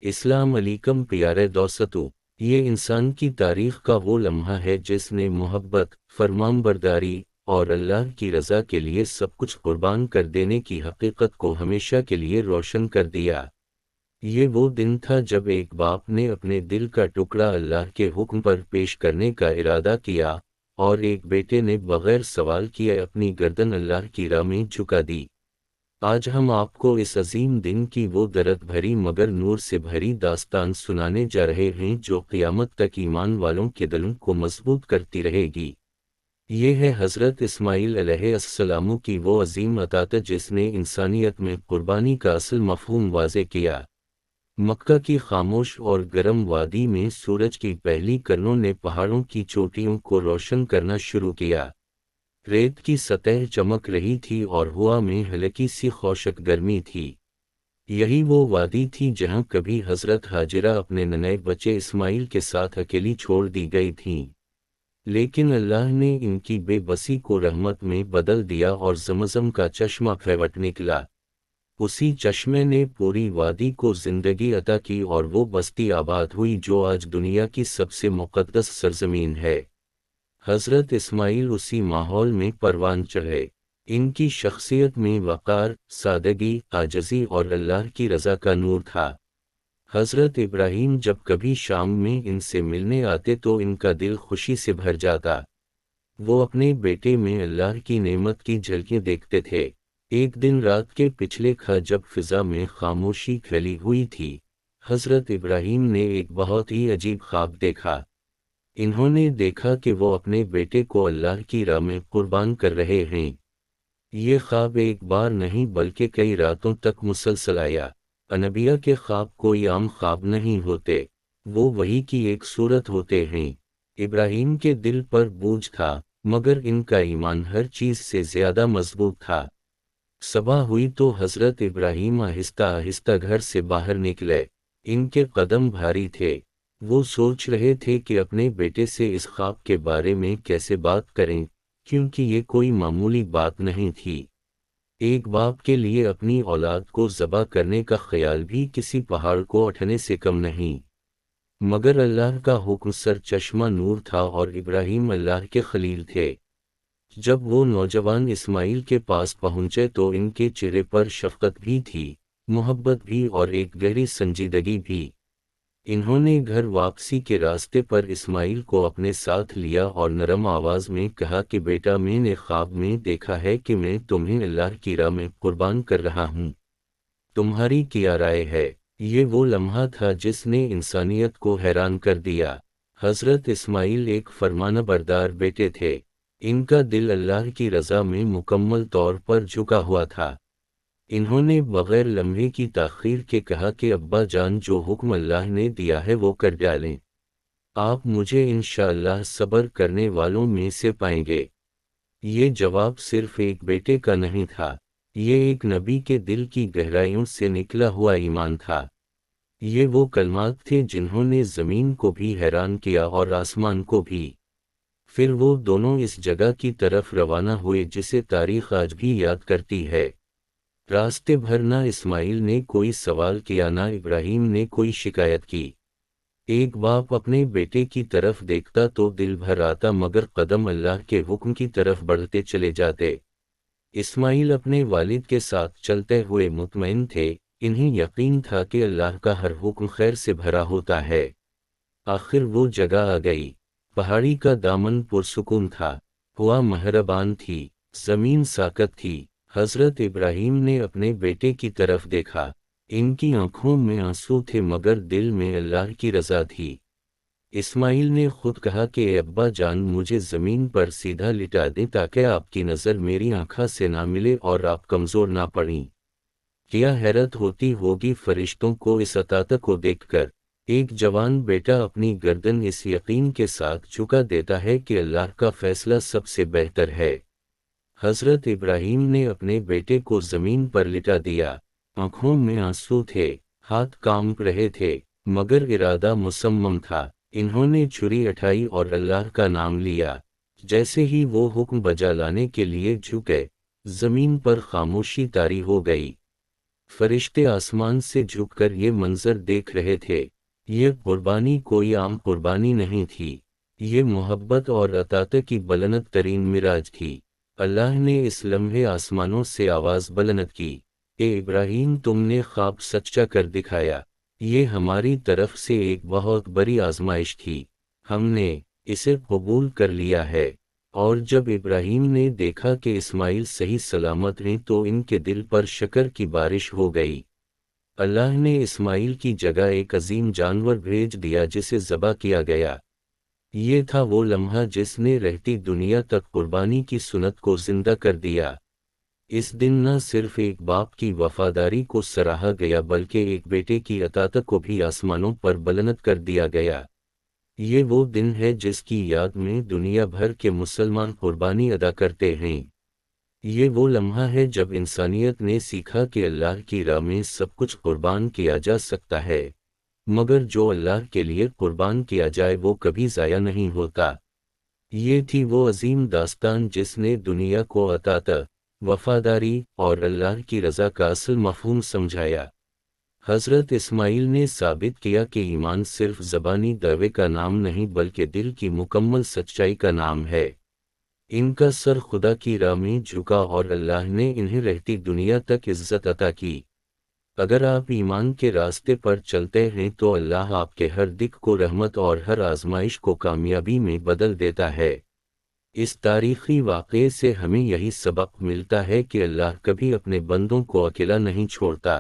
السلام علیکم پیارے دوستو، یہ انسان کی تاریخ کا وہ لمحہ ہے جس نے محبت، فرمانبرداری اور اللہ کی رضا کے لیے سب کچھ قربان کر دینے کی حقیقت کو ہمیشہ کے لیے روشن کر دیا۔ یہ وہ دن تھا جب ایک باپ نے اپنے دل کا ٹکڑا اللہ کے حکم پر پیش کرنے کا ارادہ کیا، اور ایک بیٹے نے بغیر سوال کیے اپنی گردن اللہ کی راہ میں جھکا دی۔ آج ہم آپ کو اس عظیم دن کی وہ درد بھری مگر نور سے بھری داستان سنانے جا رہے ہیں جو قیامت تک ایمان والوں کے دلوں کو مضبوط کرتی رہے گی۔ یہ ہے حضرت اسماعیل علیہ السلام کی وہ عظیم عطا جس نے انسانیت میں قربانی کا اصل مفہوم واضح کیا۔ مکہ کی خاموش اور گرم وادی میں سورج کی پہلی کرنوں نے پہاڑوں کی چوٹیوں کو روشن کرنا شروع کیا۔ ریت کی سطح چمک رہی تھی اور ہوا میں ہلکی سی خشک گرمی تھی۔ یہی وہ وادی تھی جہاں کبھی حضرت ہاجرہ اپنے ننھے بچے اسماعیل کے ساتھ اکیلی چھوڑ دی گئی تھیں، لیکن اللہ نے ان کی بے بسی کو رحمت میں بدل دیا اور زمزم کا چشمہ پھیوٹ نکلا۔ اسی چشمے نے پوری وادی کو زندگی عطا کی اور وہ بستی آباد ہوئی جو آج دنیا کی سب سے مقدس سرزمین ہے۔ حضرت اسماعیل اسی ماحول میں پروان چڑھے۔ ان کی شخصیت میں وقار، سادگی، عاجزی اور اللہ کی رضا کا نور تھا۔ حضرت ابراہیم جب کبھی شام میں ان سے ملنے آتے تو ان کا دل خوشی سے بھر جاتا۔ وہ اپنے بیٹے میں اللہ کی نعمت کی جھلکیاں دیکھتے تھے۔ ایک دن رات کے پچھلے جب فضا میں خاموشی پھیلی ہوئی تھی، حضرت ابراہیم نے ایک بہت ہی عجیب خواب دیکھا۔ انہوں نے دیکھا کہ وہ اپنے بیٹے کو اللہ کی راہ میں قربان کر رہے ہیں۔ یہ خواب ایک بار نہیں بلکہ کئی راتوں تک مسلسل آیا۔ انبیاء کے خواب کوئی عام خواب نہیں ہوتے، وہ وحی کی ایک صورت ہوتے ہیں۔ ابراہیم کے دل پر بوجھ تھا، مگر ان کا ایمان ہر چیز سے زیادہ مضبوط تھا۔ صبح ہوئی تو حضرت ابراہیم آہستہ آہستہ گھر سے باہر نکلے۔ ان کے قدم بھاری تھے۔ وہ سوچ رہے تھے کہ اپنے بیٹے سے اس خواب کے بارے میں کیسے بات کریں، کیونکہ یہ کوئی معمولی بات نہیں تھی۔ ایک باپ کے لیے اپنی اولاد کو ذبح کرنے کا خیال بھی کسی پہاڑ کو اٹھانے سے کم نہیں، مگر اللہ کا حکم سر چشمہ نور تھا اور ابراہیم اللہ کے خلیل تھے۔ جب وہ نوجوان اسماعیل کے پاس پہنچے تو ان کے چہرے پر شفقت بھی تھی، محبت بھی اور ایک گہری سنجیدگی بھی۔ انہوں نے گھر واپسی کے راستے پر اسماعیل کو اپنے ساتھ لیا اور نرم آواز میں کہا کہ بیٹا، میں نے خواب میں دیکھا ہے کہ میں تمہیں اللہ کی راہ میں قربان کر رہا ہوں، تمہاری کیا رائے ہے؟ یہ وہ لمحہ تھا جس نے انسانیت کو حیران کر دیا۔ حضرت اسماعیل ایک فرمانبردار بیٹے تھے۔ ان کا دل اللہ کی رضا میں مکمل طور پر جھکا ہوا تھا۔ انہوں نے بغیر لمحے کی تاخیر کے کہا کہ ابا جان، جو حکم اللہ نے دیا ہے وہ کر ڈالیں، آپ مجھے انشاءاللہ صبر کرنے والوں میں سے پائیں گے۔ یہ جواب صرف ایک بیٹے کا نہیں تھا، یہ ایک نبی کے دل کی گہرائیوں سے نکلا ہوا ایمان تھا۔ یہ وہ کلمات تھے جنہوں نے زمین کو بھی حیران کیا اور آسمان کو بھی۔ پھر وہ دونوں اس جگہ کی طرف روانہ ہوئے جسے تاریخ آج بھی یاد کرتی ہے۔ راستے بھر نہ اسماعیل نے کوئی سوال کیا، نہ ابراہیم نے کوئی شکایت کی۔ ایک باپ اپنے بیٹے کی طرف دیکھتا تو دل بھر آتا، مگر قدم اللہ کے حکم کی طرف بڑھتے چلے جاتے۔ اسماعیل اپنے والد کے ساتھ چلتے ہوئے مطمئن تھے، انہیں یقین تھا کہ اللہ کا ہر حکم خیر سے بھرا ہوتا ہے۔ آخر وہ جگہ آ گئی۔ پہاڑی کا دامن پرسکون تھا، ہوا مہربان تھی، زمین ساکت تھی۔ حضرت ابراہیم نے اپنے بیٹے کی طرف دیکھا۔ ان کی آنکھوں میں آنسو تھے مگر دل میں اللہ کی رضا تھی۔ اسماعیل نے خود کہا کہ اے ابا جان، مجھے زمین پر سیدھا لٹا دیں تاکہ آپ کی نظر میری آنکھوں سے نہ ملے اور آپ کمزور نہ پڑیں۔ کیا حیرت ہوتی ہوگی فرشتوں کو اس عطا کو دیکھ کر۔ ایک جوان بیٹا اپنی گردن اس یقین کے ساتھ جھکا دیتا ہے کہ اللہ کا فیصلہ سب سے بہتر ہے۔ حضرت ابراہیم نے اپنے بیٹے کو زمین پر لٹا دیا۔ آنکھوں میں آنسو تھے، ہاتھ کانپ رہے تھے، مگر ارادہ مصمم تھا۔ انہوں نے چھری اٹھائی اور اللہ کا نام لیا۔ جیسے ہی وہ حکم بجا لانے کے لیے جھکے، زمین پر خاموشی طاری ہو گئی۔ فرشتے آسمان سے جھک کر یہ منظر دیکھ رہے تھے۔ یہ قربانی کوئی عام قربانی نہیں تھی، یہ محبت اور اطاعت کی بلند ترین معراج تھی۔ اللہ نے اس لمحے آسمانوں سے آواز بلند کی، اے ابراہیم، تم نے خواب سچا کر دکھایا۔ یہ ہماری طرف سے ایک بہت بڑی آزمائش تھی، ہم نے اسے قبول کر لیا ہے۔ اور جب ابراہیم نے دیکھا کہ اسماعیل صحیح سلامت ہیں تو ان کے دل پر شکر کی بارش ہو گئی۔ اللہ نے اسماعیل کی جگہ ایک عظیم جانور بھیج دیا جسے ذبح کیا گیا۔ یہ تھا وہ لمحہ جس نے رہتی دنیا تک قربانی کی سنت کو زندہ کر دیا۔ اس دن نہ صرف ایک باپ کی وفاداری کو سراہا گیا بلکہ ایک بیٹے کی اطاعت کو بھی آسمانوں پر بلند کر دیا گیا۔ یہ وہ دن ہے جس کی یاد میں دنیا بھر کے مسلمان قربانی ادا کرتے ہیں۔ یہ وہ لمحہ ہے جب انسانیت نے سیکھا کہ اللہ کی راہ میں سب کچھ قربان کیا جا سکتا ہے، مگر جو اللہ کے لیے قربان کیا جائے وہ کبھی ضائع نہیں ہوتا۔ یہ تھی وہ عظیم داستان جس نے دنیا کو اطاعت، وفاداری اور اللہ کی رضا کا اصل مفہوم سمجھایا۔ حضرت اسماعیل نے ثابت کیا کہ ایمان صرف زبانی دعوے کا نام نہیں بلکہ دل کی مکمل سچائی کا نام ہے۔ ان کا سر خدا کی راہ میں جھکا اور اللہ نے انہیں رہتی دنیا تک عزت عطا کی۔ اگر آپ ایمان کے راستے پر چلتے ہیں تو اللہ آپ کے ہر دکھ کو رحمت اور ہر آزمائش کو کامیابی میں بدل دیتا ہے۔ اس تاریخی واقعے سے ہمیں یہی سبق ملتا ہے کہ اللہ کبھی اپنے بندوں کو اکیلا نہیں چھوڑتا۔